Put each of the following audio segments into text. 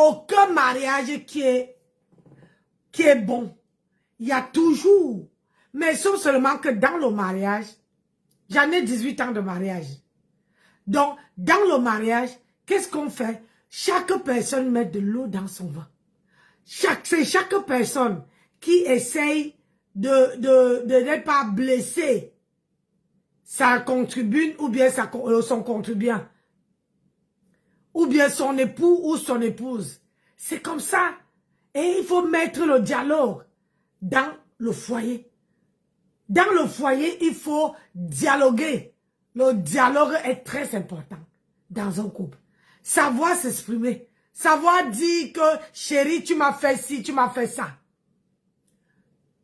aucun mariage qui est bon. Il y a toujours. Mais sauf seulement que dans le mariage, j'en ai 18 ans de mariage. Donc, dans le mariage, qu'est-ce qu'on fait? Chaque personne met de l'eau dans son vin. C'est chaque personne qui essaye de n'être pas blessée. Sa concubine ou bien son contribuant. Ou bien son époux ou son épouse. C'est comme ça. Et il faut mettre le dialogue dans le foyer. Dans le foyer, il faut dialoguer. Le dialogue est très important dans un couple. Savoir s'exprimer. Savoir dire que, chérie, tu m'as fait ci, tu m'as fait ça.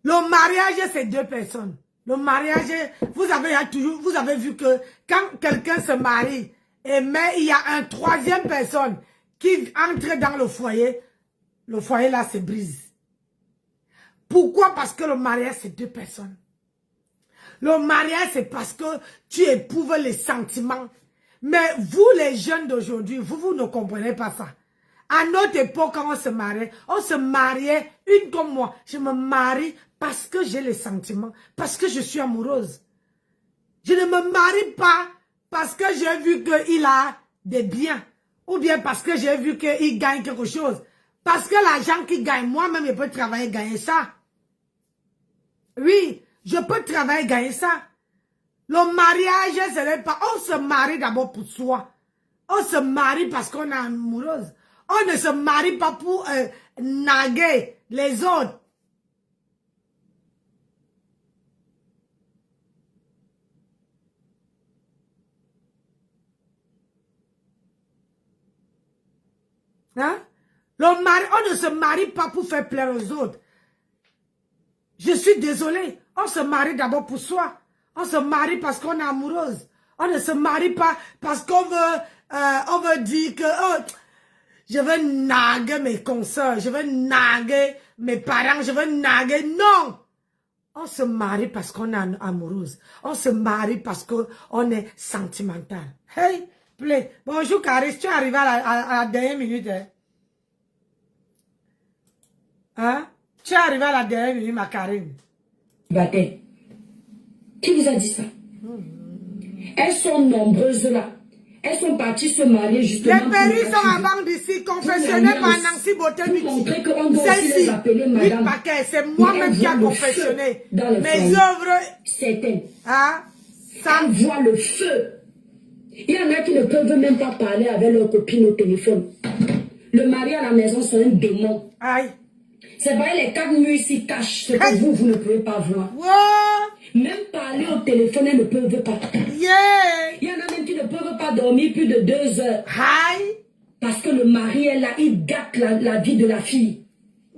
Le mariage, c'est deux personnes. Le mariage, vous avez vu que quand quelqu'un se marie, mais il y a une troisième personne qui entre dans le foyer là se brise. Pourquoi? Parce que le mariage, c'est deux personnes. Le mariage, c'est parce que tu éprouves les sentiments. Mais vous, les jeunes d'aujourd'hui, vous ne comprenez pas ça. À notre époque, quand on se mariait, une comme moi. Je me marie parce que j'ai les sentiments, parce que je suis amoureuse. Je ne me marie pas parce que j'ai vu qu'il a des biens. Ou bien parce que j'ai vu qu'il gagne quelque chose. Parce que l'argent qu'il gagne, moi-même, je peux travailler, gagner ça. Oui, je peux travailler, gagner ça. Le mariage, ce n'est pas... On se marie d'abord pour soi. On se marie parce qu'on est amoureuse. On ne se marie pas pour naguer les autres. Hein? On ne se marie pas pour faire plaisir aux autres. Je suis désolée. On se marie d'abord pour soi. On se marie parce qu'on est amoureuse. On ne se marie pas parce qu'on veut dire que je veux naguer mes consoeurs, je veux naguer mes parents, je veux naguer. Non! On se marie parce qu'on est amoureuse. On se marie parce qu'on est sentimental. Hey, play. Bonjour Caris, tu es arrivé à la dernière minute. Hein? Tu es arrivé à la dernière minute, ma Karine. Qui vous a dit ça? Elles sont nombreuses là. Elles sont parties se marier justement. Les péris sont avant d'ici, confessionnés par Nancy Botemuti. Celle-ci, c'est moi-même qui a confessionné. Mes œuvres. Certaines. Hein? Ça voit le feu. Il y en a qui ne peuvent même pas parler avec leur copine au téléphone. Le mari à la maison, c'est un démon. Aïe. C'est vrai, les quatre murs ici cachent ce que vous ne pouvez pas voir. Même parler au téléphone, elles ne peuvent pas. Yeah. Il y en a même qui ne peuvent pas dormir plus de 2 heures. Aïe. Parce que le mari est là, il gâte la vie de la fille.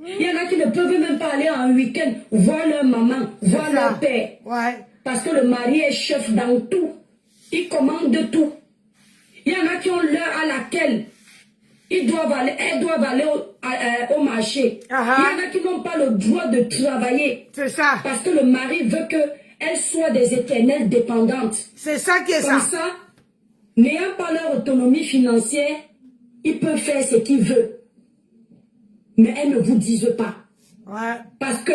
Il y en a qui ne peuvent même pas aller en week-end voir leur maman, voir leur père. Ouais. Parce que le mari est chef dans tout. Il commande tout. Il y en a qui ont l'heure à laquelle elles doivent aller au marché. Il y en a qui n'ont pas le droit de travailler. C'est ça. Parce que le mari veut qu'elles soient des éternelles dépendantes. C'est ça qui est ça. Comme ça, n'ayant pas leur autonomie financière, ils peuvent faire ce qu'ils veulent. Mais elles ne vous disent pas. Ouais. Parce que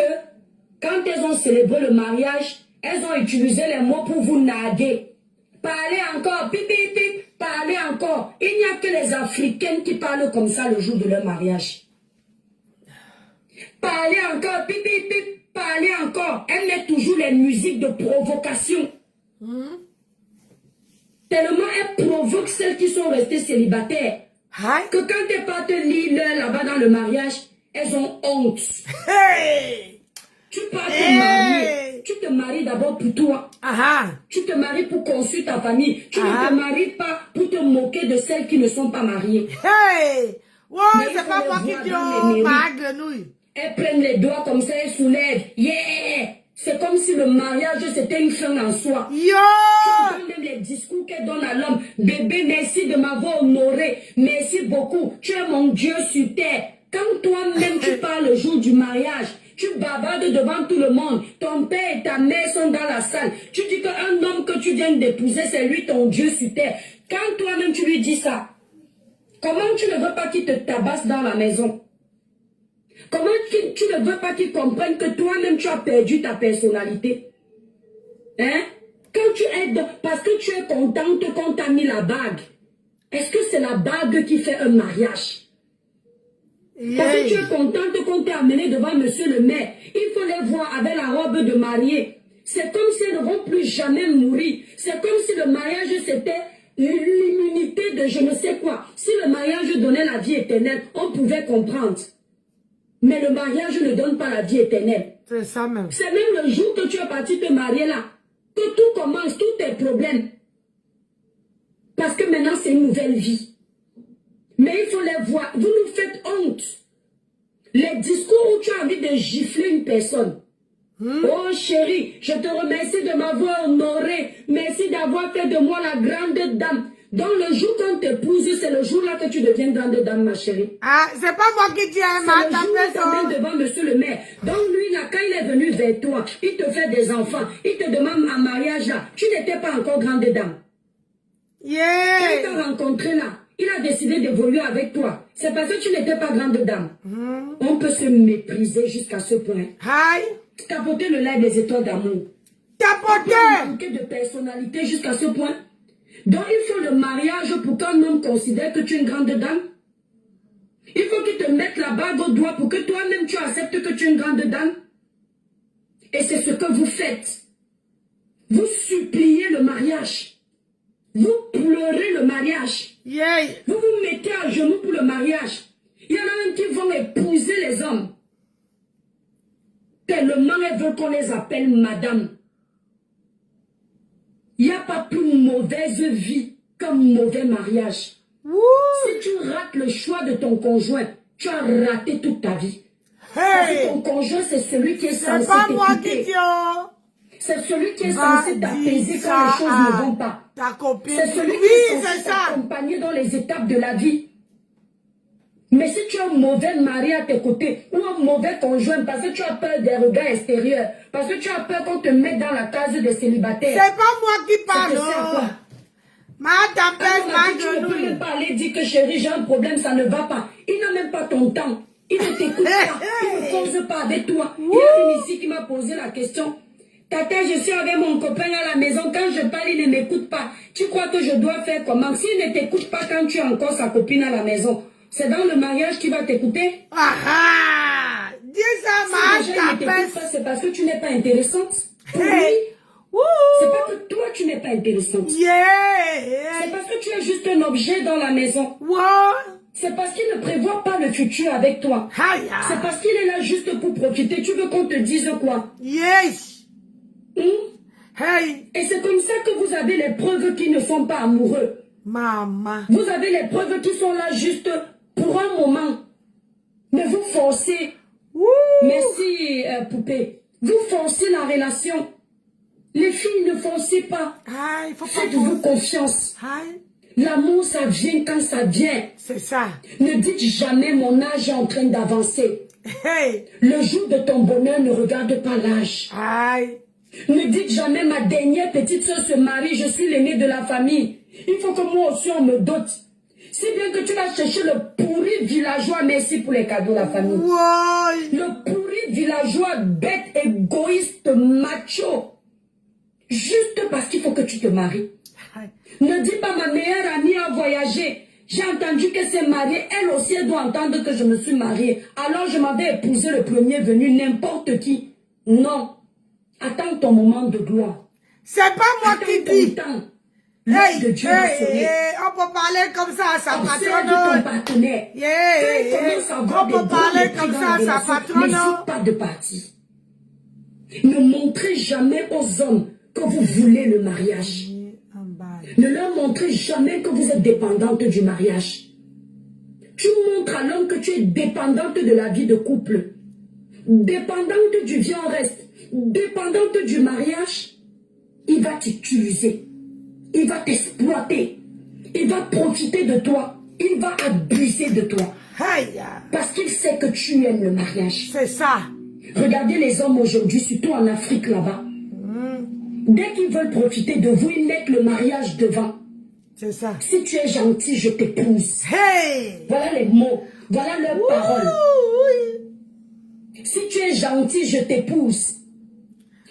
quand elles ont célébré le mariage, elles ont utilisé les mots pour vous narguer. Parlez encore, pip, pip, pip, parlez encore. Il n'y a que les Africaines qui parlent comme ça le jour de leur mariage. Parlez encore, pip, pip, pip, parlez encore. Elle met toujours les musiques de provocation. Tellement elle provoque celles qui sont restées célibataires. Que quand elles partent lire là-bas dans le mariage, elles ont honte. Hey! Tu pars te marier. Tu te maries d'abord pour toi. Tu te maries pour construire ta famille. Tu ne te maries pas pour te moquer de celles qui ne sont pas mariées. Hey! Ouais, c'est pas moi qui dis oh, elles prennent les doigts comme ça, elles soulèvent. Yeah! C'est comme si le mariage c'était une fin en soi. Yo! Tu entends même les discours qu'elle donne à l'homme. Bébé, merci de m'avoir honoré. Merci beaucoup. Tu es mon Dieu sur terre. Quand toi-même tu parles le jour du mariage, tu bavardes devant tout le monde. Ton père et ta mère sont dans la salle. Tu dis qu'un homme que tu viens d'épouser, c'est lui ton Dieu sur terre. Quand toi-même tu lui dis ça, Comment tu ne veux pas qu'il te tabasse dans la maison? Comment tu ne veux pas qu'il comprenne que toi-même tu as perdu ta personnalité? Hein? Quand tu es parce que tu es contente qu'on t'a mis la bague. Est-ce que c'est la bague qui fait un mariage? Parce que tu es contente qu'on t'ait amené devant monsieur le maire. Il faut les voir avec la robe de mariée. C'est comme si elles ne vont plus jamais mourir. C'est comme si le mariage c'était l'immunité de je ne sais quoi. Si le mariage donnait la vie éternelle, on pouvait comprendre. Mais le mariage ne donne pas la vie éternelle. C'est ça même. C'est même le jour que tu es parti te marier là, que tout commence, tous tes problèmes. Parce que maintenant c'est une nouvelle vie. Mais il faut les voir. Vous nous faites honte. Les discours où tu as envie de gifler une personne. Oh chérie, je te remercie de m'avoir honoré. Merci d'avoir fait de moi la grande dame. Donc le jour qu'on t'épouse, c'est le jour là que tu deviens grande dame, ma chérie. Ah, c'est pas moi qui dis, hein, C'est le jour où tu viens devant monsieur le maire. Donc lui là, quand il est venu vers toi, il te fait des enfants, il te demande un mariage là. Tu n'étais pas encore grande dame. Quand il t'a rencontré là, il a décidé d'évoluer avec toi. C'est parce que tu n'étais pas grande dame. On peut se mépriser jusqu'à ce point. Tapoter le lait des étoiles d'amour. Tapoter! Manquer de personnalité jusqu'à ce point. Donc il faut le mariage pour qu'un homme considère que tu es une grande dame. Il faut qu'il te mette la bague au doigt pour que toi-même tu acceptes que tu es une grande dame. Et c'est ce que vous faites. Vous suppliez le mariage. Vous pleurez le mariage. Vous vous mettez à genoux pour le mariage. Il y en a même qui vont épouser les hommes. Tellement elles veulent qu'on les appelle madame. Il n'y a pas plus mauvaise vie qu'un mauvais mariage. Si tu rates le choix de ton conjoint, tu as raté toute ta vie. Parce que ton conjoint, c'est celui qui est censé t'écouter. C'est celui qui est censé t'apaiser quand les choses ne vont pas. C'est celui qui est censé t'accompagner dans les étapes de la vie. Mais si tu as un mauvais mari à tes côtés, ou un mauvais conjoint, parce que tu as peur des regards extérieurs, parce que tu as peur qu'on te mette dans la case des célibataires. C'est pas moi qui parle. Tu ne peux même pas aller dire que chérie, j'ai un problème, ça ne va pas. Il n'a même pas ton temps. Il ne t'écoute pas. Il ne cause pas avec toi. Il y a une ici qui m'a posé la question. Tata, je suis avec mon copain à la maison. Quand je parle, il ne m'écoute pas. Tu crois que je dois faire comment? S'il ne t'écoute pas quand tu es encore sa copine à la maison, c'est dans le mariage qu'il va t'écouter? Dis ça, c'est parce que tu n'es pas intéressante. Pour lui, c'est pas que toi tu n'es pas intéressante. C'est parce que tu es juste un objet dans la maison. C'est parce qu'il ne prévoit pas le futur avec toi. C'est parce qu'il est là juste pour profiter. Tu veux qu'on te dise quoi? Et c'est comme ça que vous avez les preuves qui ne sont pas amoureux. Maman. Vous avez les preuves qui sont là juste pour un moment. Mais vous forcez. Merci, poupée. Vous forcez la relation. Les filles ne forcez pas. Faites-vous confiance. L'amour, ça vient quand ça vient. C'est ça. Ne dites jamais mon âge est en train d'avancer. Le jour de ton bonheur, ne regarde pas l'âge. Ne dites jamais ma dernière petite soeur se marie, je suis l'aîné de la famille. Il faut que moi aussi on me dote. Si bien que tu vas chercher le pourri villageois, merci pour les cadeaux, la famille. Le pourri villageois, bête, égoïste, macho. Juste parce qu'il faut que tu te maries. Ne dis pas ma meilleure amie a voyagé. J'ai entendu qu'elle s'est mariée. Elle aussi, elle doit entendre que je me suis mariée. Alors je m'en vais épouser le premier venu, n'importe qui. Non. Attends ton moment de gloire. C'est pas moi qui dis. On peut parler comme ça à sa patronne. Ton partenaire. On peut parler comme ça à sa patronne. Ne pas de parti. Ne montrez jamais aux hommes que vous voulez le mariage. Ne leur montrez jamais que vous êtes dépendante du mariage. Tu montres à l'homme que tu es dépendante de la vie de couple. Dépendante du viens reste. Dépendante du mariage. Il va t'utiliser. Il va t'exploiter. Il va profiter de toi. Il va abuser de toi. Parce qu'il sait que tu aimes le mariage. C'est ça. Regardez les hommes aujourd'hui, surtout en Afrique là-bas. Dès qu'ils veulent profiter de vous, ils mettent le mariage devant. C'est ça. Si tu es gentil, je t'épouse. Hey! Voilà les mots. Voilà leurs paroles. Si tu es gentil, je t'épouse.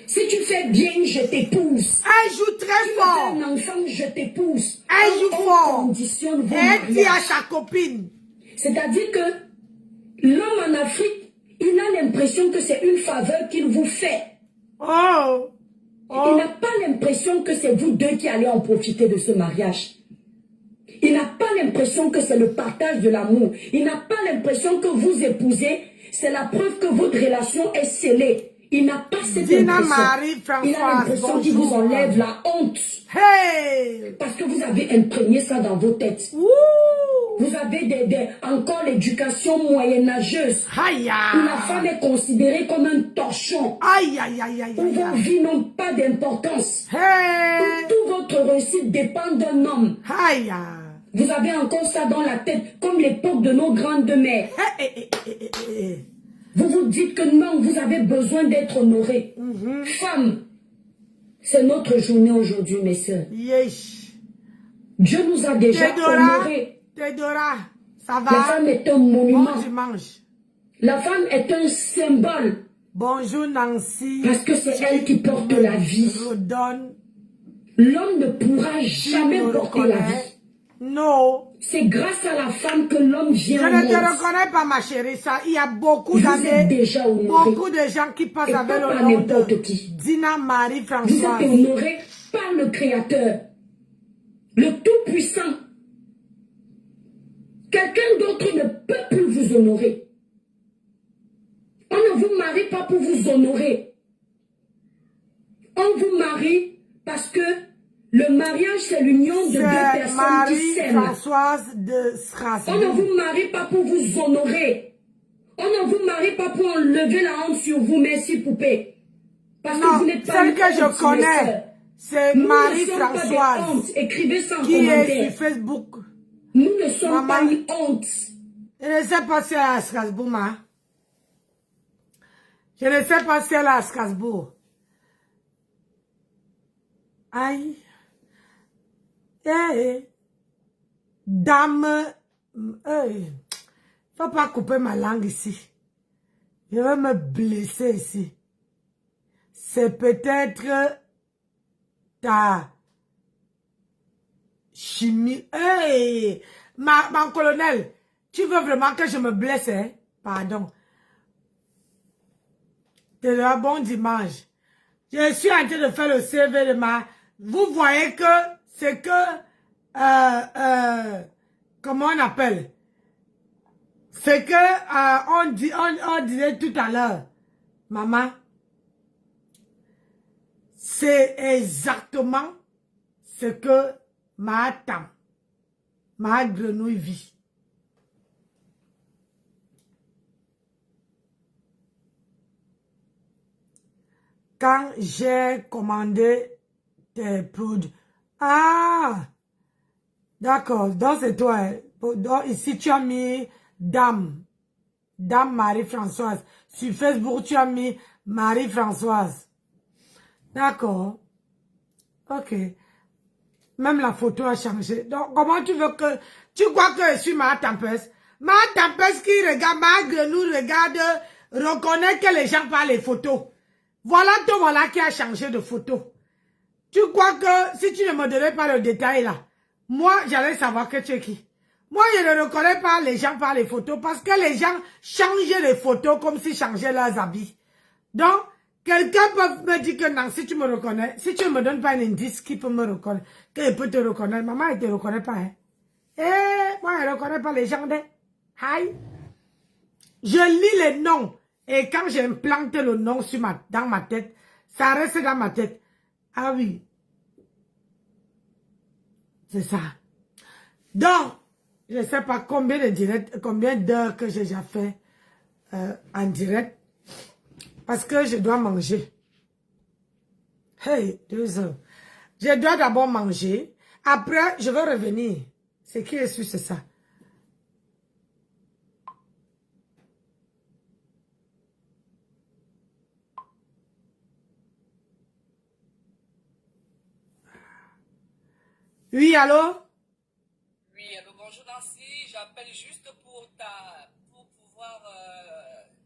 Si tu fais bien, je t'épouse. Elle joue très Si tu fort. veux un enfant, je t'épouse. Elle joue On fort. conditionne vos Et elle dit à mariages. sa copine. C'est-à-dire que l'homme en Afrique, il a l'impression que c'est une faveur qu'il vous fait. Oh! Il n'a pas l'impression que c'est vous deux qui allez en profiter de ce mariage. Il n'a pas l'impression que c'est le partage de l'amour. Il n'a pas l'impression que vous épousez, c'est la preuve que votre relation est scellée. Il n'a pas cette Dina impression. Marie-Françoise, Il a l'impression qu'il vous enlève la honte. Hey! Parce que vous avez imprégné ça dans vos têtes. Ouh! Vous avez encore l'éducation moyenâgeuse. Aïe! Où la femme est considérée comme un torchon. Aïe, aïe, aïe, aïe, Où aïe, vos aïe. vies n'ont pas d'importance. Hey! Où toute votre réussite dépend d'un homme. Aïe! Vous avez encore ça dans la tête, comme l'époque de nos grandes-mères. Vous vous dites que non, vous avez besoin d'être honoré. Femme, c'est notre journée aujourd'hui, mes soeurs. Yesh. Dieu nous a déjà honorés. Thédora, ça La va? femme est un monument. Bon dimanche. La femme est un symbole. Bonjour Nancy. Parce que c'est elle qui porte la vie. Redonne. L'homme ne pourra jamais me porter la reconnais? vie. Non. C'est grâce à la femme que l'homme Je vient au ne te monde. reconnais pas, ma chérie. Ça, il y a beaucoup Vous êtes d'années, déjà honoré. beaucoup de gens qui passent Et avec pas le par nom n'importe de qui. Dina Vous êtes Marie-Françoise. honoré par le Créateur, le Tout-Puissant. Quelqu'un d'autre ne peut plus vous honorer. On ne vous marie pas pour vous honorer. On vous marie parce que le mariage, c'est l'union de deux C'est personnes qui s'aiment. Marie-Françoise de On ne Strasbourg. vous marie pas pour vous honorer. On ne vous marie pas pour enlever la honte sur vous. Merci, poupée. Parce que vous Non, n'êtes pas celle une que honte, je mes connais, sœurs. c'est Nous ne sommes pas des Marie-Françoise hontes. Écrivez ça en qui est commentaire. sur Facebook. Nous ne sommes Maman. pas une honte. Je ne sais pas si elle est à Strasbourg, ma. Je ne sais pas si elle est à Strasbourg. Aïe. Eh. Dame. Faut pas couper ma langue ici. Je vais me blesser ici. C'est peut-être ta chimie. Hey. Mon colonel, tu veux vraiment que je me blesse, hein? Pardon. C'est un bon dimanche. Je suis en train de faire le CV de ma... Vous voyez que c'est que... comment on appelle? C'est que on disait tout à l'heure. Maman, c'est exactement ce que ma tante, ma grenouille vit. Quand j'ai commandé tes produits. Ah! D'accord. Donc, c'est toi. Donc, ici, tu as mis Dame. Dame Marie-Françoise. Sur Facebook, tu as mis Marie-Françoise. D'accord. Ok. Même la photo a changé. Donc, comment tu veux que... Tu crois que je suis ma tempête? Ma tempête qui regarde, ma grenouille regarde, reconnaît que les gens parlent les photos. Voilà ton voilà qui a changé de photo. Tu crois que si tu ne me donnais pas le détail là, moi j'allais savoir que tu es qui. Moi je ne reconnais pas les gens par les photos parce que les gens changent les photos comme s'ils changeaient leurs habits. Donc, quelqu'un peut me dire que non, si tu me reconnais, si tu ne me donnes pas un indice qui peut me reconnaître, qu'il peut te reconnaître, maman elle ne te reconnaît pas. Hein? Eh, moi je ne reconnais pas les gens de... Aïe. Je lis les noms. Et quand j'implante le nom sur dans ma tête, ça reste dans ma tête. Ah oui. C'est ça. Donc, je ne sais pas combien de directs, combien d'heures que j'ai déjà fait en direct. Parce que je dois manger. Hey, 2 heures. Je dois d'abord manger. Après, je vais revenir. Ce qui est sûr, c'est ça. Oui, allô? j'appelle juste pour pouvoir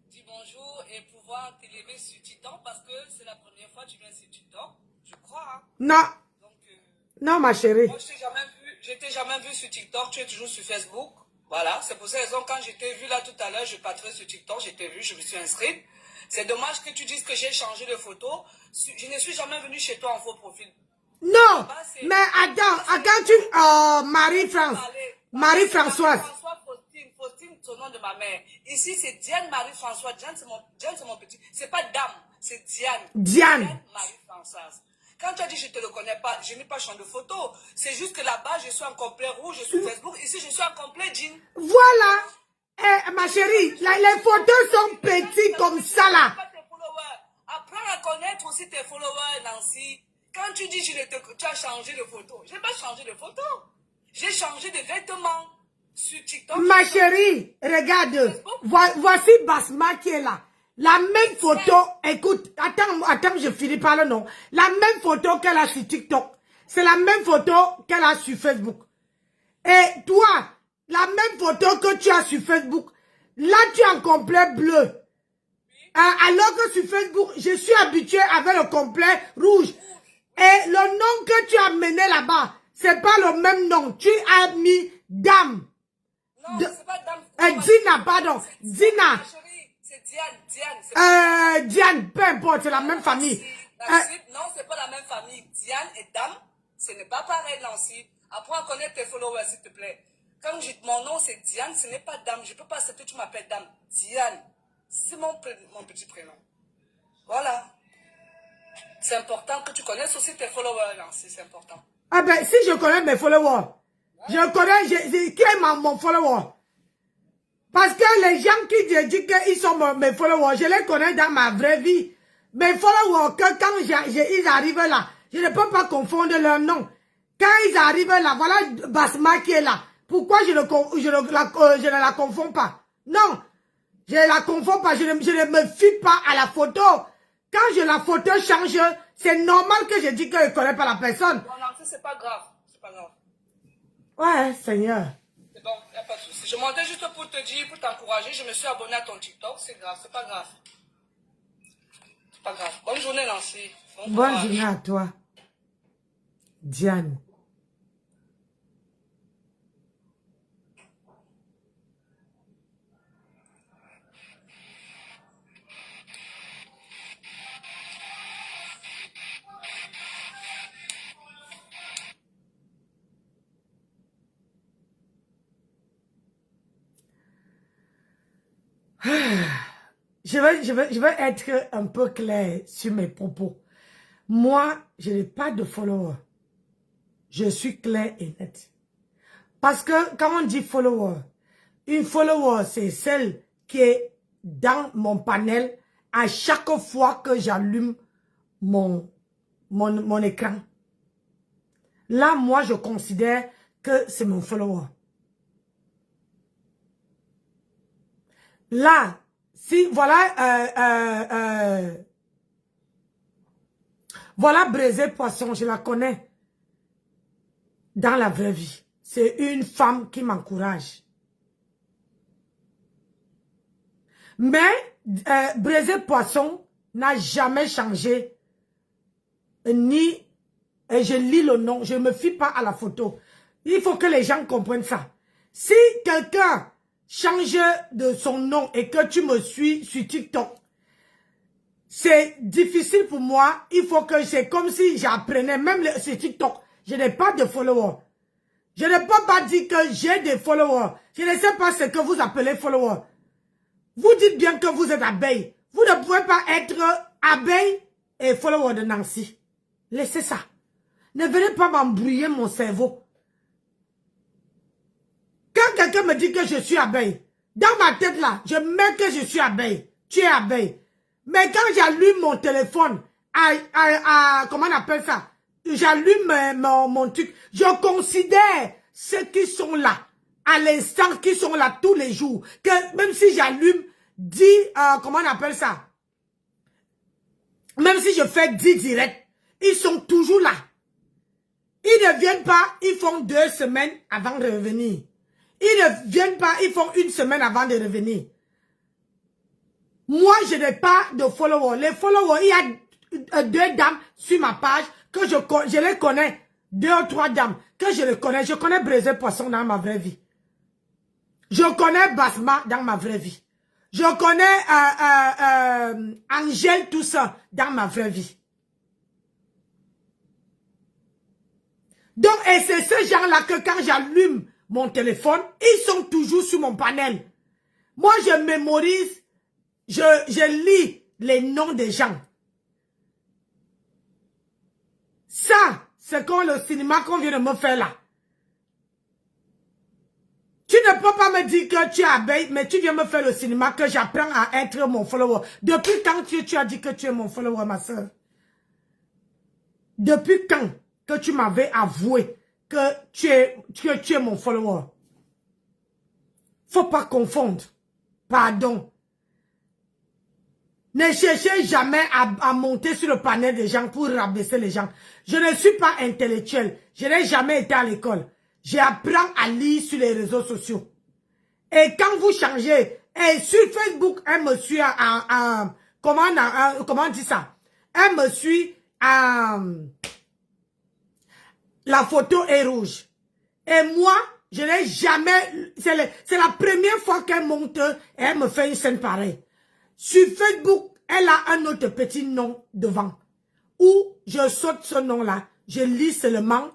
dire bonjour et pouvoir t'élever sur TikTok parce que c'est la première fois que tu viens sur TikTok, je crois. Hein. Non. Donc, non, ma chérie. moi, je t'ai jamais vu sur TikTok, tu es toujours sur Facebook. Voilà, c'est pour cette raison, quand je t'ai vu là tout à l'heure, je patrouille sur TikTok, je t'ai vu, je me suis inscrite. C'est dommage que tu dises que j'ai changé de photo. Je ne suis jamais venue chez toi en faux profil. Non, mais attends, tu... Marie-Françoise. Faustine, c'est nom de ma mère. Ici, c'est Diane Marie-Françoise. Diane, c'est mon petit. C'est pas Dame, c'est Diane. Diane Marie-Françoise. Quand tu as dit je ne te le connais pas, je n'ai pas changé de photo. C'est juste que là-bas, je suis en complet rouge, je suis Facebook. Ici, je suis en complet jean. Voilà. Ma chérie, les photos sont petites comme ça là. Apprends à connaître aussi tes followers, Nancy. Quand tu dis tu as changé de photo, je n'ai pas changé de photo. J'ai changé de vêtements sur TikTok. Ma chérie, regarde. Voici Basma qui est là. La même photo, écoute, attends, je finis par le nom. La même photo qu'elle a sur TikTok, c'est la même photo qu'elle a sur Facebook. Et toi, la même photo que tu as sur Facebook, là tu es en complet bleu. Alors que sur Facebook, je suis habituée avec le complet rouge. Et le nom que tu as mené là-bas, c'est pas le même nom. Tu as mis Dame. Non, c'est pas Dame. Dina, pardon. Dina. C'est Diane. Diane, peu importe, c'est la même famille. Non, c'est pas la même famille. Diane et Dame, ce n'est pas pareil, Nancy. Apprends à connaître tes followers, s'il te plaît. Quand mon nom c'est Diane, ce n'est pas Dame. Je ne peux pas accepter que tu m'appelles Dame. Diane, c'est mon petit prénom. Voilà. C'est important que tu connaisses aussi tes followers, Nancy, c'est important. Ah ben, si je connais mes followers, je connais, qui est mon follower? Parce que les gens qui disent qu'ils sont mes followers, je les connais dans ma vraie vie. Mes followers, que quand ils arrivent là, je ne peux pas confondre leur nom. Quand ils arrivent là, voilà Basma qui est là. Pourquoi je ne la confonds pas? Non, je ne la confonds pas, je ne me fie pas à la photo. Quand la photo change, c'est normal que je dise que je ne connais pas la personne. Non, non, c'est pas grave, c'est pas grave. Ouais, Seigneur. C'est bon, il n'y a pas de souci. Je montais juste pour te dire, pour t'encourager, je me suis abonné à ton TikTok, c'est grave, c'est pas grave. C'est pas grave. Bonne journée, Nancy. Bonne journée à toi, Diane. Je vais être un peu clair sur mes propos. Moi, je n'ai pas de follower. Je suis clair et net. Parce que quand on dit follower, une follower, c'est celle qui est dans mon panel à chaque fois que j'allume mon écran. Là, moi, je considère que c'est mon follower. Là, si, voilà, voilà Braisé Poisson, je la connais dans la vraie vie. C'est une femme qui m'encourage. Mais Braisé Poisson n'a jamais changé. Ni, je lis le nom, je ne me fie pas à la photo. Il faut que les gens comprennent ça. Si quelqu'un change de son nom et que tu me suis sur TikTok, c'est difficile pour moi. Il faut que c'est comme si j'apprenais, même sur TikTok, je n'ai pas de followers. Je ne peux pas dire que j'ai des followers. Je ne sais pas ce que vous appelez followers. Vous dites bien que vous êtes abeille. Vous ne pouvez pas être abeille et follower de Nancy. Laissez ça. Ne venez pas m'embrouiller mon cerveau. Quand quelqu'un me dit que je suis abeille, dans ma tête là, je mets que je suis abeille. Tu es abeille. Mais quand j'allume mon téléphone, comment on appelle ça? J'allume mon truc. Je considère ceux qui sont là, à l'instant, qui sont là tous les jours. Que même si j'allume 10, comment on appelle ça? Même si je fais 10 directs, ils sont toujours là. Ils ne viennent pas, ils font 2 semaines avant de revenir. Ils ne viennent pas, ils font une semaine avant de revenir. Moi, je n'ai pas de followers. Les followers, il y a 2 dames sur ma page que je les connais. 2 ou 3 dames que je les connais. Je connais Brésil Poisson dans ma vraie vie. Je connais Basma dans ma vraie vie. Je connais Angèle tout ça dans ma vraie vie. Donc, et c'est ce genre-là que quand j'allume mon téléphone, ils sont toujours sur mon panel. Moi, je mémorise, je lis les noms des gens. Ça, c'est comme le cinéma qu'on vient de me faire là. Tu ne peux pas me dire que tu es abeille, mais tu viens me faire le cinéma que j'apprends à être mon follower. Depuis quand tu as dit que tu es mon follower, ma soeur? Depuis quand que tu m'avais avoué que tu es mon follower? Faut pas confondre. Pardon. Ne cherchez jamais à monter sur le panel des gens pour rabaisser les gens. Je ne suis pas intellectuel. Je n'ai jamais été à l'école. J'apprends à lire sur les réseaux sociaux. Et quand vous changez, et sur Facebook, elle me suit comment on dit ça? Elle me suit la photo est rouge. Et moi, je n'ai jamais, c'est la première fois qu'elle monte et elle me fait une scène pareille. Sur Facebook, elle a un autre petit nom devant. Où je saute ce nom-là, je lis seulement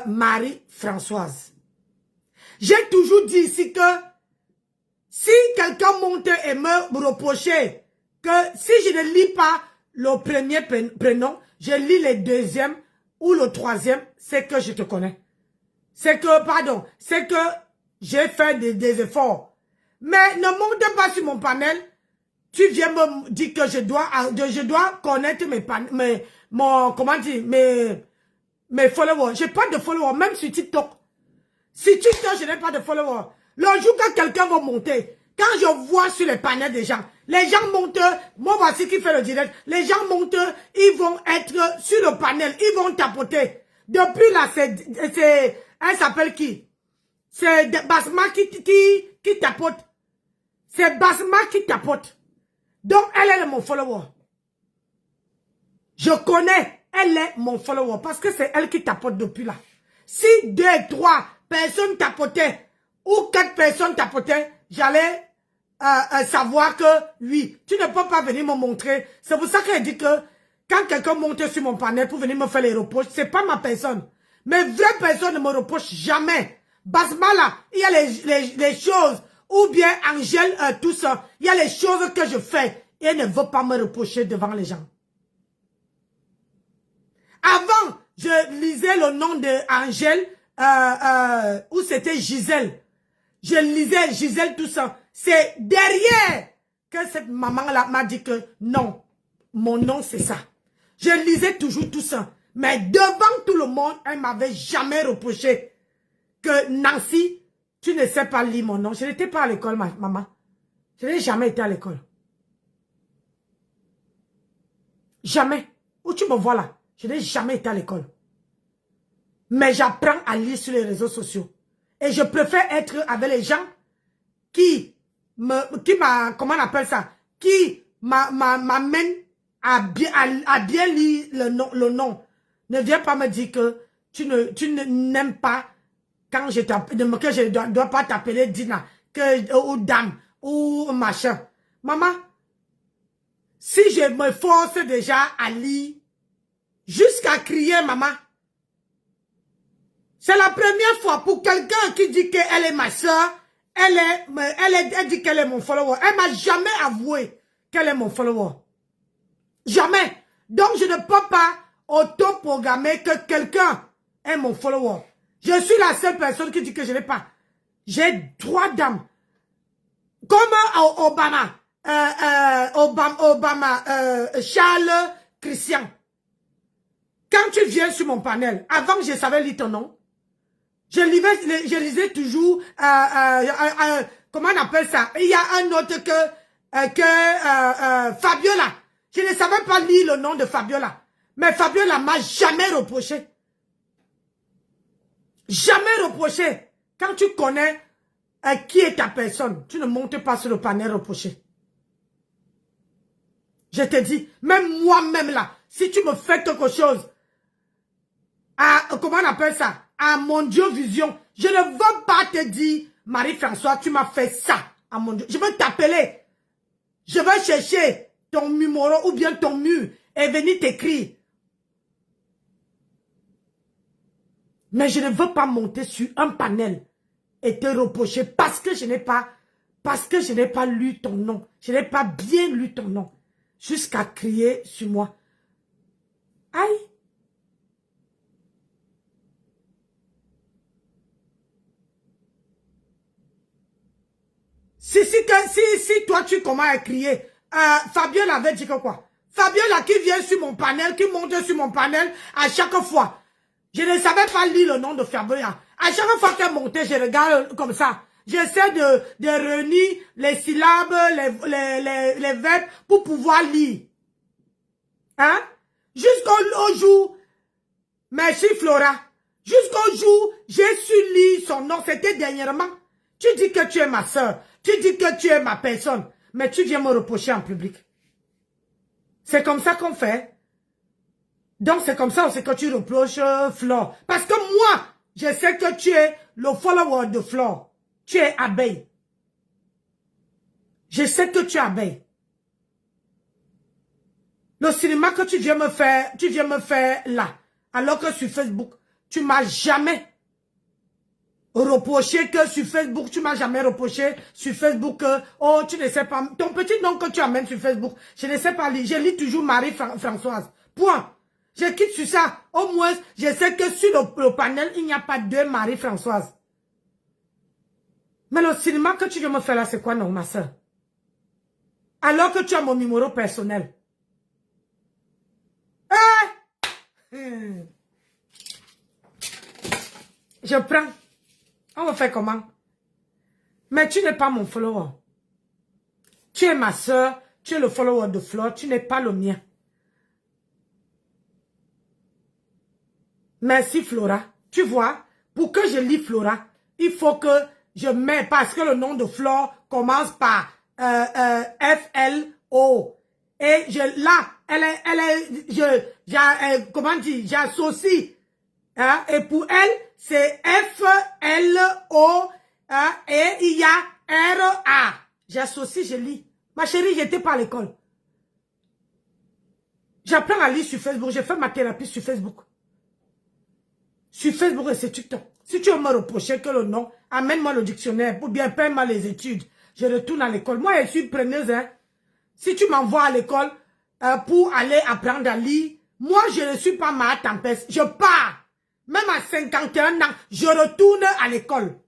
Marie-Françoise. J'ai toujours dit ici que si quelqu'un monte et me reprochait que si je ne lis pas le premier prénom, je lis le deuxième ou le troisième, c'est que je te connais. C'est que, pardon, c'est que j'ai fait des efforts. Mais ne monte pas sur mon panel. Tu viens me dire que je dois connaître mes followers. J'ai pas de followers, même sur TikTok. Sur TikTok, je n'ai pas de followers. Le jour que quelqu'un va monter, quand je vois sur les panels des gens, les gens montent, moi voici qui fait le direct, les gens montent, ils vont être sur le panel, ils vont tapoter. Depuis là, elle s'appelle qui? C'est Basma qui tapote. C'est Basma qui tapote. Donc, elle est mon follower. Je connais, elle est mon follower parce que c'est elle qui tapote depuis là. Si 2, 3 personnes tapotaient ou 4 personnes tapotaient, j'allais savoir que oui, tu ne peux pas venir me montrer. C'est pour ça qu'elle dit que quand quelqu'un monte sur mon panel pour venir me faire les reproches, c'est pas ma personne. Mes vraies personnes ne me reprochent jamais. Basma là, il y a les choses. Ou bien Angèle, tout ça. Il y a les choses que je fais. Et elle ne veut pas me reprocher devant les gens. Avant, je lisais le nom de Angèle, où c'était Gisèle. Je lisais Gisèle, tout ça. C'est derrière que cette maman-là m'a dit que non, mon nom c'est ça. Je lisais toujours tout ça. Mais devant tout le monde, elle m'avait jamais reproché que Nancy, tu ne sais pas lire mon nom. Je n'étais pas à l'école, maman. Je n'ai jamais été à l'école. Jamais. Où tu me vois là? Je n'ai jamais été à l'école. Mais j'apprends à lire sur les réseaux sociaux. Et je préfère être avec les gens comment on appelle ça? Qui m'amènent à bien lire le nom. Ne viens pas me dire que tu n'aimes pas quand que je ne dois pas t'appeler Dina, ou dame, ou machin. Maman, si je me force déjà à lire, jusqu'à crier, maman, c'est la première fois pour quelqu'un qui dit qu'elle est ma soeur, elle dit qu'elle est mon follower. Elle m'a jamais avoué qu'elle est mon follower. Jamais. Donc, je ne peux pas autoprogrammer que quelqu'un est mon follower. Je suis la seule personne qui dit que je n'ai pas. J'ai 3 dames. Comme Obama, Charles Christian. Quand tu viens sur mon panel, avant que je savais lire ton nom, je lisais toujours, comment on appelle ça? Il y a un autre que Fabiola. Je ne savais pas lire le nom de Fabiola. Mais Fabiola m'a jamais reproché. Jamais reproché. Quand tu connais qui est ta personne? Tu ne montes pas sur le panel reproché. Je te dis, même moi-même là, si tu me fais quelque chose, à, comment on appelle ça? À mon Dieu Vision, je ne veux pas te dire, Marie-François, tu m'as fait ça, à mon Dieu. Je vais t'appeler. Je vais chercher ton numéro ou bien ton mur et venir t'écrire. Mais je ne veux pas monter sur un panel et te reprocher parce que je n'ai pas lu ton nom. Je n'ai pas bien lu ton nom. Jusqu'à crier sur moi. Aïe. Si toi tu commences à crier, Fabiola avait dit que quoi? Fabiola qui vient sur mon panel, qui monte sur mon panel à chaque fois. Je ne savais pas lire le nom de Fabiola. À chaque fois qu'elle montait, je regarde comme ça. J'essaie de réunir les syllabes, les verbes pour pouvoir lire. Hein? Jusqu'au jour, merci Flora, jusqu'au jour, j'ai su lire son nom, c'était dernièrement. Tu dis que tu es ma soeur, tu dis que tu es ma personne, mais tu viens me reprocher en public. C'est comme ça qu'on fait. Donc c'est comme ça aussi que tu reproches Flore. Parce que moi, je sais que tu es le follower de Flore. Tu es abeille. Je sais que tu es abeille. Le cinéma que tu viens me faire là, alors que sur Facebook, tu m'as jamais reproché que sur Facebook, tu m'as jamais reproché sur Facebook que, oh, tu ne sais pas, ton petit nom que tu amènes sur Facebook, je ne sais pas lire, je lis toujours Marie-Françoise. Point. Je quitte sur ça. Au moins, je sais que sur le panel, il n'y a pas deux Marie-Françoise. Mais le cinéma que tu viens me faire là, c'est quoi, non, ma soeur? Alors que tu as mon numéro personnel. Je prends. On va faire comment? Mais tu n'es pas mon follower. Tu es ma soeur, tu es le follower de Flore, tu n'es pas le mien. Merci Flora. Tu vois, pour que je lis Flora, il faut que je mets, parce que le nom de Flore commence par F-L-O. Et là, comment dire, j'associe. Hein, et pour elle, c'est F-L-O, hein, et il y a R-A. J'associe, je lis. Ma chérie, j'étais pas à l'école. J'apprends à lire sur Facebook. J'ai fait ma thérapie sur Facebook. Sur Facebook et sur TikTok. Si tu veux me reprocher que le nom, amène-moi le dictionnaire, ou bien paye-moi les études. Je retourne à l'école. Moi, je suis preneuse, hein. Si tu m'envoies à l'école pour aller apprendre à lire, moi, je ne suis pas ma tempête. Je pars. Même à 51 ans, je retourne à l'école.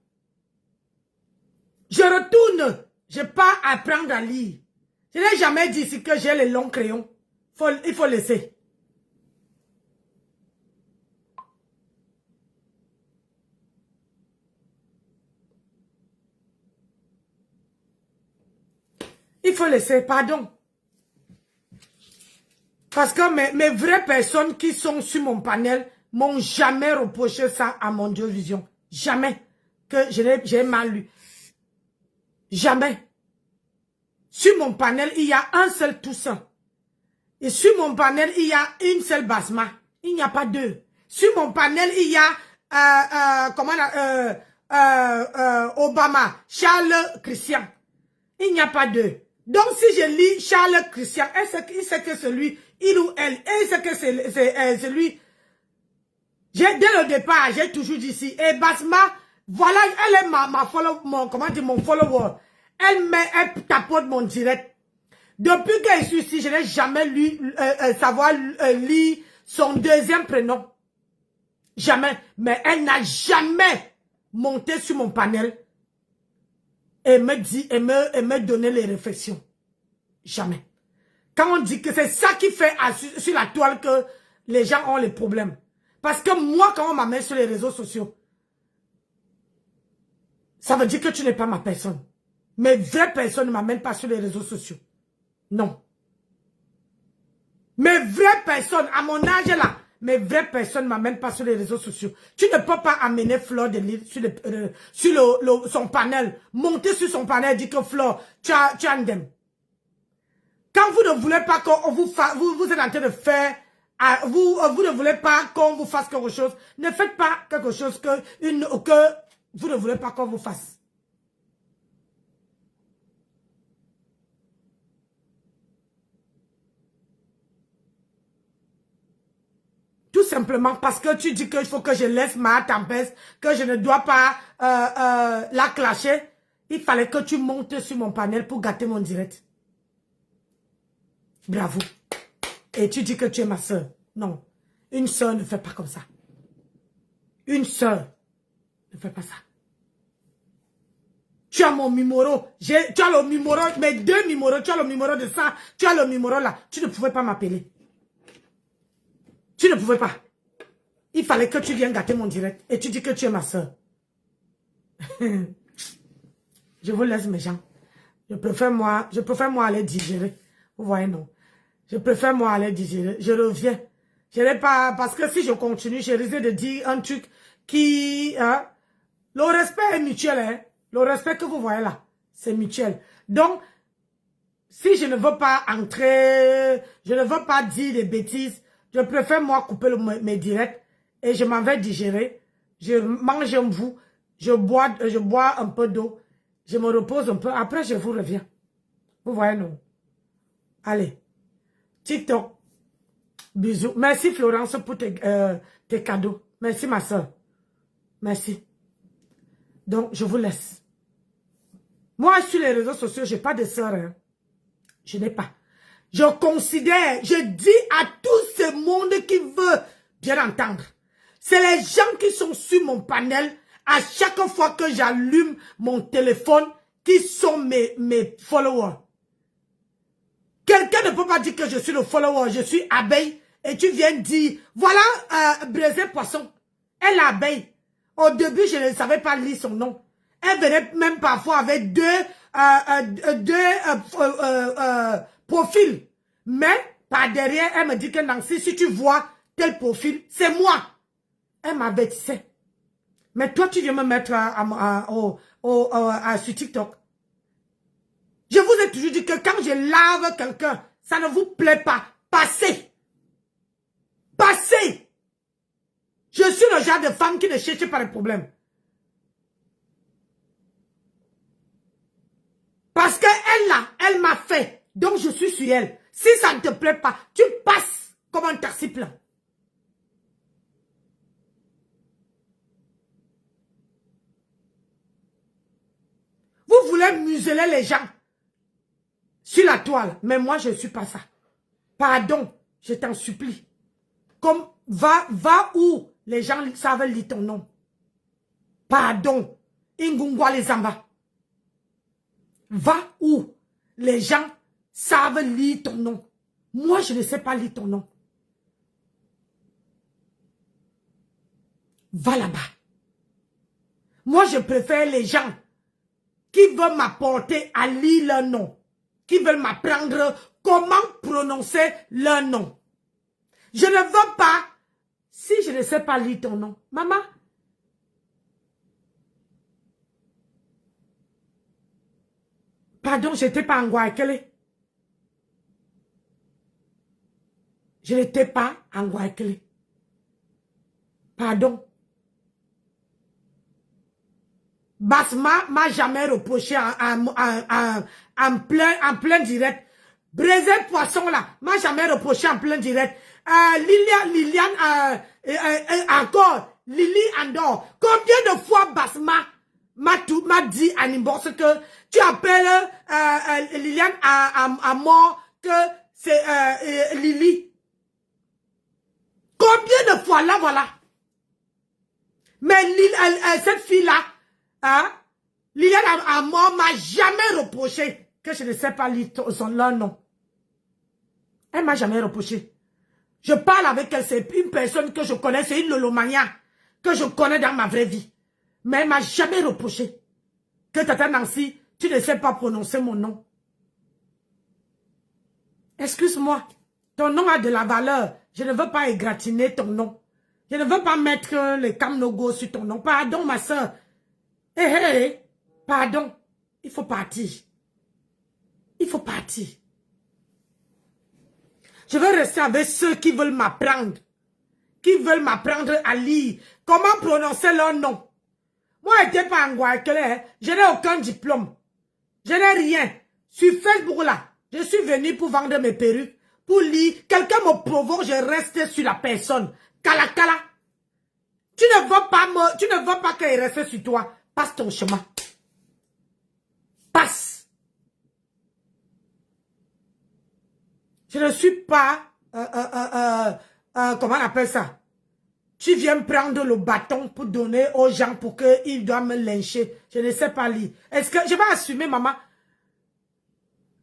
Je retourne. Je pars apprendre à lire. Je n'ai jamais dit ici que j'ai les longs crayons. Il faut laisser. Il faut laisser, pardon. Parce que mes vraies personnes qui sont sur mon panel m'ont jamais reproché ça à mon Dieu Vision. Jamais. Que j'ai mal lu. Jamais. Sur mon panel, il y a un seul Toussaint. Et sur mon panel, il y a une seule Basma. Il n'y a pas deux. Sur mon panel, il y a Obama, Charles Christian. Il n'y a pas deux. Donc, si je lis Charles Christian, il sait que c'est lui, il ou elle, il sait que c'est lui. Dès le départ, j'ai toujours dit ici, et Basma, voilà, elle est mon follower. Elle tapote mon direct. Depuis que je suis ici, je n'ai jamais savoir lire son deuxième prénom. Jamais. Mais elle n'a jamais monté sur mon panel et me dit, et me donner les réflexions. Jamais. Quand on dit que c'est ça qui fait sur la toile que les gens ont les problèmes. Parce que moi, quand on m'amène sur les réseaux sociaux, ça veut dire que tu n'es pas ma personne. Mes vraies personnes ne m'amènent pas sur les réseaux sociaux. Non. Mes vraies personnes, à mon âge là, mes vraies personnes ne m'amènent pas sur les réseaux sociaux. Tu ne peux pas amener Fleur de Lille sur, son panel. Monter sur son panel et dire que Fleur, tu as un dème. Quand vous ne voulez pas qu'on vous fasse, vous êtes en train de faire, vous ne voulez pas qu'on vous fasse quelque chose, ne faites pas quelque chose que vous ne voulez pas qu'on vous fasse. Tout simplement parce que tu dis qu'il faut que je laisse ma tempête, que je ne dois pas la clasher. Il fallait que tu montes sur mon panel pour gâter mon direct. Bravo. Et tu dis que tu es ma soeur. Non. Une soeur ne fait pas comme ça. Une soeur ne fait pas ça. Tu as mon numéro. Tu as le numéro, mes deux numéros. Tu as le numéro de ça. Tu as le numéro là. Tu ne pouvais pas m'appeler. Tu ne pouvais pas. Il fallait que tu viennes gâter mon direct. Et tu dis que tu es ma soeur. Je vous laisse mes gens. Je préfère moi aller digérer. Vous voyez, non. Je préfère moi aller digérer. Je reviens. Je n'ai pas, parce que si je continue, je risque de dire un truc qui, hein, le respect est mutuel, hein. Le respect que vous voyez là, c'est mutuel. Donc, si je ne veux pas entrer, je ne veux pas dire des bêtises, je préfère moi couper mes directs et je m'en vais digérer. Je mange un bout, je bois un peu d'eau, je me repose un peu. Après, je vous reviens. Vous voyez, non? Allez. TikTok. Bisous. Merci Florence pour tes cadeaux. Merci ma soeur. Merci. Donc, je vous laisse. Moi, sur les réseaux sociaux, je n'ai pas de soeur. Hein. Je n'ai pas. Je considère, je dis à tout ce monde qui veut bien entendre. C'est les gens qui sont sur mon panel à chaque fois que j'allume mon téléphone qui sont mes followers. Quelqu'un ne peut pas dire que je suis le follower, je suis abeille. Et tu viens dire, voilà Braisé Poisson. Elle est abeille. Au début, je ne savais pas lire son nom. Elle venait même parfois avec deux profils. Mais par derrière, elle me dit que Nancy, si tu vois tel profil, c'est moi. Elle m'avertissait. Mais toi, tu viens me mettre sur TikTok. Je vous ai toujours dit que quand je lave quelqu'un, ça ne vous plaît pas. Passez. Passez. Je suis le genre de femme qui ne cherche pas de problème. Parce qu'elle là, elle m'a fait. Donc je suis sur elle. Si ça ne te plaît pas, tu passes comme un taxi plein. Vous voulez museler les gens sur la toile. Mais moi, je ne suis pas ça. Pardon, je t'en supplie. Comme va où les gens savent lire ton nom. Pardon. Ingungwa les Zamba. Va où les gens savent lire ton nom. Moi, je ne sais pas lire ton nom. Va là-bas. Moi, je préfère les gens qui veulent m'apporter à lire leur nom. Qui veulent m'apprendre comment prononcer leur nom. Je ne veux pas, si je ne sais pas lire ton nom. Maman. Pardon, je n'étais pas en Guayaquil. Je n'étais pas en Guayaquil. Pardon. Basma m'a jamais reproché en plein direct. Braisé Poisson là, m'a jamais reproché en plein direct. Liliane, encore, Lily Andor. Combien de fois Basma m'a dit à inbox que tu appelles Liliane à mort que c'est Lily. Combien de fois là, voilà. Mais cette fille-là, hein, Liliane à mort m'a jamais reproché que je ne sais pas lire leur nom. Elle m'a jamais reproché. Je parle avec elle, c'est une personne que je connais, c'est une lolomania que je connais dans ma vraie vie. Mais elle m'a jamais reproché que Tata Nancy, tu ne sais pas prononcer mon nom. Excuse-moi, ton nom a de la valeur. Je ne veux pas égratigner ton nom. Je ne veux pas mettre les camnogos sur ton nom. Pardon, ma soeur. Pardon. Il faut partir. Il faut partir. Je veux rester avec ceux qui veulent m'apprendre. Qui veulent m'apprendre à lire. Comment prononcer leur nom. Moi, je n'étais pas angouaïkele. Je n'ai aucun diplôme. Je n'ai rien. Sur Facebook, là, je suis venu pour vendre mes perruques. Pour lire. Quelqu'un me provoque, je reste sur la personne. Kala. Tu ne veux pas qu'il reste sur toi. Passe ton chemin. Passe. Je ne suis pas... comment on appelle ça? Tu viens me prendre le bâton pour donner aux gens pour qu'ils doivent me lyncher. Je ne sais pas lire. Est-ce que je vais assumer, maman?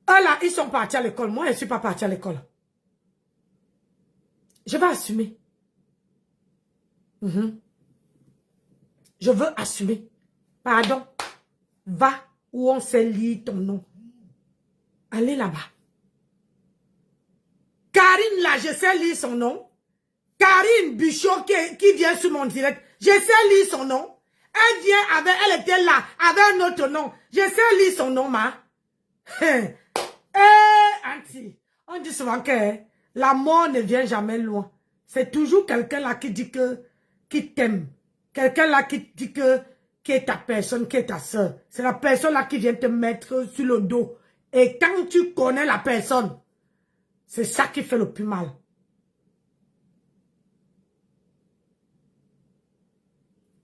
Eux là, ils sont partis à l'école. Moi, je ne suis pas partie à l'école. Je vais assumer. Je veux assumer. Pardon. Va où on sait lire ton nom. Allez là-bas. Karine, là, je sais lire son nom. Karine Buchot qui vient sur mon direct. Je sais lire son nom. Elle vient avec, elle était là, avec un autre nom. Je sais lire son nom, ma. Auntie, on dit souvent que la mort ne vient jamais loin. C'est toujours quelqu'un là qui dit que, qui t'aime. Quelqu'un là qui dit que, qui est ta personne, qui est ta soeur. C'est la personne là qui vient te mettre sur le dos. Et quand tu connais la personne, c'est ça qui fait le plus mal.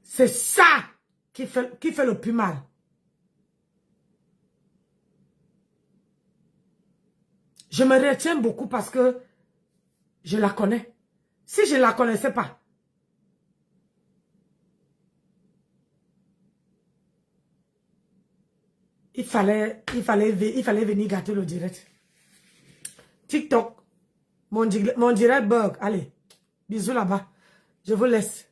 C'est ça qui fait le plus mal. Je me retiens beaucoup parce que je la connais. Si je ne la connaissais pas, il fallait venir gâter le direct. TikTok, mon direct bug. Allez, bisous là-bas. Je vous laisse.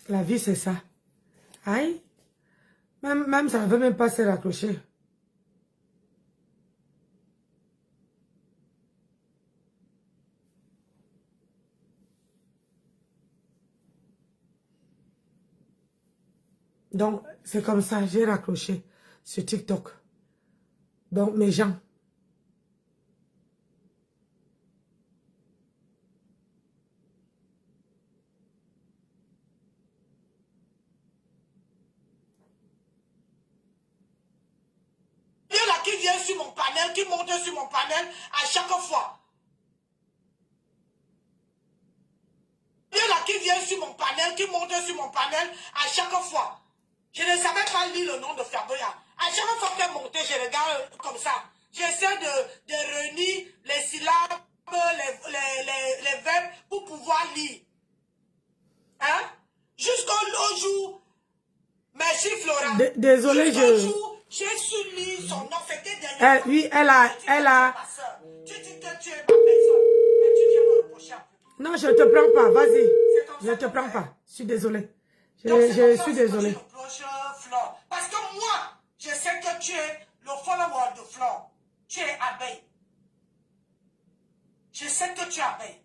La vie, c'est ça. Aïe. Même ça ne veut même pas se raccrocher. Donc, c'est comme ça, j'ai raccroché sur TikTok. Donc, mes gens. Qui vient sur mon panel, qui monte sur mon panel à chaque fois. Qui vient sur mon panel, qui monte sur mon panel à chaque fois. Je ne savais pas lire le nom de Ferdoya. À chaque fois qu'elle montait, je regarde comme ça. J'essaie de réunir les syllabes, les verbes pour pouvoir lire. Hein? Jusqu'au jour. Merci Flora. Désolé, j'ai su lire son nom. C'était dernier. Oui, elle a. Tu dis que tu es ma personne, mais tu viens me reprocher. Non, je ne te prends pas. Vas-y. Je ne te prends pas. Je suis désolée. Je suis désolée. Parce que moi, je sais que tu es le follower de Flore. Tu es abeille. Je sais que tu es abeille.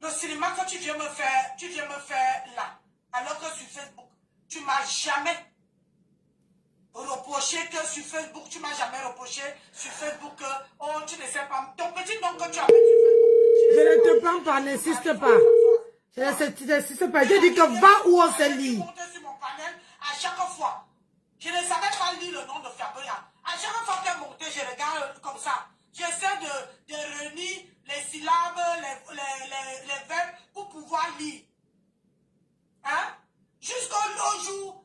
Le cinéma que tu viens me faire là, alors que sur Facebook, tu m'as jamais reproché que sur Facebook, tu m'as jamais reproché sur Facebook que, oh, tu ne sais pas, ton petit nom que tu as mis sur Facebook. Je ne te prends pas, n'insiste pas. Je n'insiste pas. Je dis que va où on se lit. Sur mon panel à chaque fois. Je ne savais pas lire le nom de Ferdoya. À chaque fois qu'elle montait, je regarde comme ça. J'essaie de réunir les syllabes, les verbes pour pouvoir lire. Hein? Jusqu'au jour,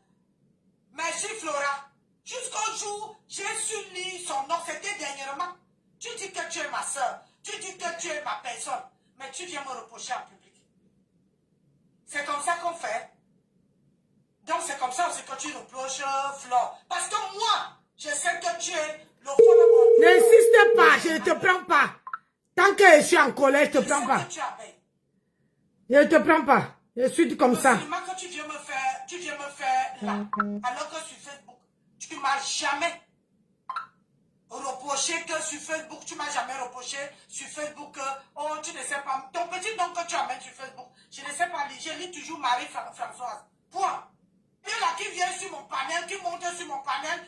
merci Flora, jusqu'au jour, j'ai su lire son nom, c'était dernièrement. Tu dis que tu es ma soeur, tu dis que tu es ma personne, mais tu viens me reprocher en public. C'est comme ça qu'on fait. Donc c'est comme ça aussi que tu reproches Flore. Parce que moi, je sais que tu es le fond de mon... N'insiste pas, je ne te prends pas. Tant que je suis en colère, je ne te prends pas. Je ne te prends pas. Je suis comme ça. Que tu viens me faire là, alors que sur Facebook, tu ne m'as jamais reproché que sur Facebook, tu ne m'as jamais reproché sur Facebook que, oh, tu ne sais pas, ton petit nom que tu amènes sur Facebook, je ne sais pas lire, je lis toujours Marie-Françoise. Point. Et là qui vient sur mon panel, qui monte sur mon panel,